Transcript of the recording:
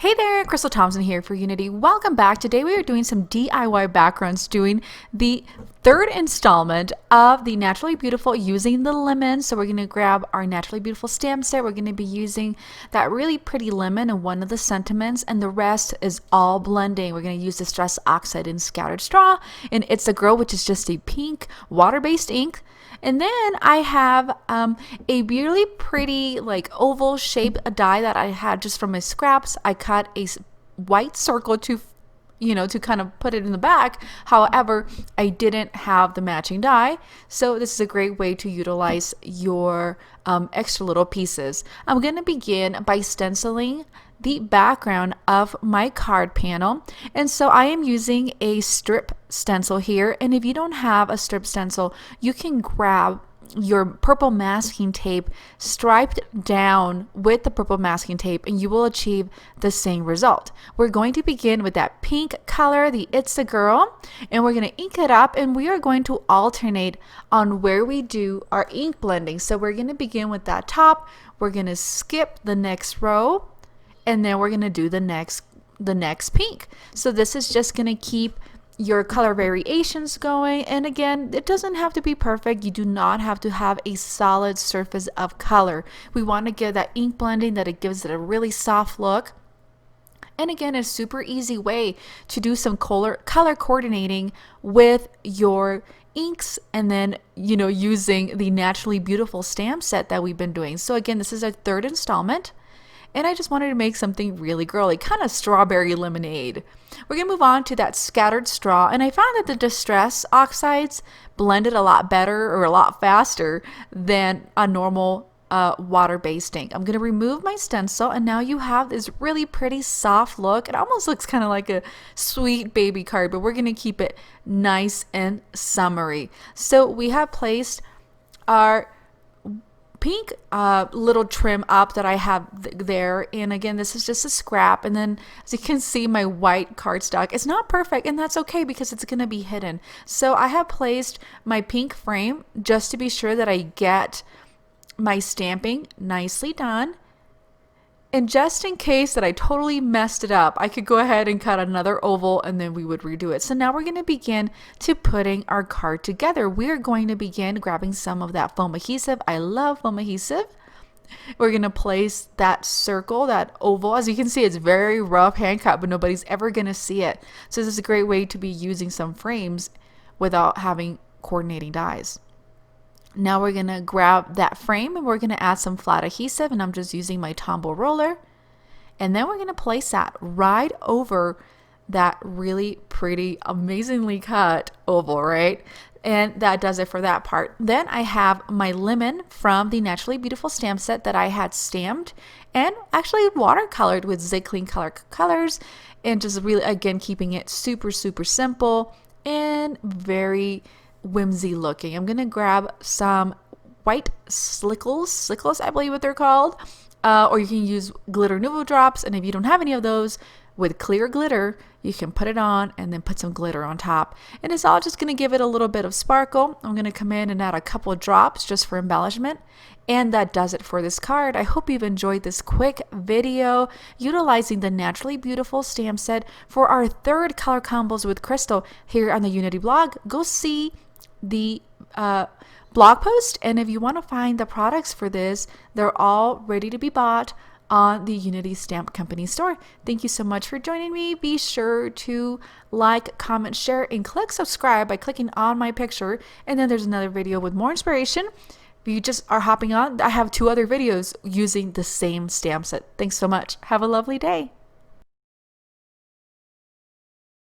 Hey there, Crystal Thompson here for Unity. Welcome back. Today we are doing some DIY backgrounds, doing the third installment of the Naturally Beautiful using the lemon. So we're going to grab our Naturally Beautiful stamp set. We're going to be using that really pretty lemon and one of the sentiments, and the rest is all blending. We're going to use Distress Oxide and Scattered Straw, and It's a Girl, which is just a pink water-based ink. And then I have a really pretty like oval shape die that I had just from my scraps. I cut a white circle to kind of put it in the back. However, I didn't have the matching die, so this is a great way to utilize your extra little pieces. I'm going to begin by stenciling the background of my card panel, and so I am using a strip stencil here, and if you don't have a strip stencil, you can grab your purple masking tape striped down with the purple masking tape and you will achieve the same result. We're going to begin with that pink color, the It's a Girl, and we're going to ink it up, and we are going to alternate on where we do our ink blending. So we're going to begin with that top, we're going to skip the next row, and then we're going to do the next pink. So this is just going to keep your color variations going, and again, it doesn't have to be perfect. You do not have to have a solid surface of color. We want to give that ink blending that it gives it a really soft look. And again, a super easy way to do some color coordinating with your inks, and then using the Naturally Beautiful stamp set that we've been doing. So again, this is our third installment, and I just wanted to make something really girly, kind of strawberry lemonade. We're going to move on to that Scattered Straw, and I found that the Distress Oxides blended a lot better or a lot faster than a normal water-based ink. I'm going to remove my stencil, and now you have this really pretty soft look. It almost looks kind of like a sweet baby card, but we're going to keep it nice and summery. So we have placed our pink little trim up that I have there, and again, this is just a scrap, and then as you can see, my white cardstock is not perfect, and that's okay because it's going to be hidden. So I have placed my pink frame just to be sure that I get my stamping nicely done, and just in case that I totally messed it up, I could go ahead and cut another oval, and then we would redo it. So now we're going to begin to putting our card together. We're going to begin grabbing some of that foam adhesive. I love foam adhesive. We're going to place that circle, that oval. As you can see, it's very rough hand cut, but nobody's ever going to see it. So this is a great way to be using some frames without having coordinating dies. Now we're going to grab that frame, and we're going to add some flat adhesive, and I'm just using my Tombow roller. And then we're going to place that right over that really pretty, amazingly cut oval, right? And that does it for that part. Then I have my lemon from the Naturally Beautiful stamp set that I had stamped and actually watercolored with Zig Clean colors, and just really, again, keeping it super, super simple and very whimsy looking. I'm gonna grab some white slickles, I believe what they're called, or you can use glitter Nuvo drops, and if you don't have any of those, with clear glitter you can put it on and then put some glitter on top, and it's all just going to give it a little bit of sparkle. I'm going to come in and add a couple of drops just for embellishment, and that does it for this card. I hope you've enjoyed this quick video utilizing the Naturally Beautiful stamp set for our third color combos with Crystal here on the Unity blog. Go see the blog post, and if you want to find the products for this, they're all ready to be bought on the Unity Stamp Company store. Thank you so much for joining me. Be sure to like, comment, share, and click subscribe by clicking on my picture, and then there's another video with more inspiration. If you just are hopping on, I have 2 other videos using the same stamp set. Thanks so much. Have a lovely day.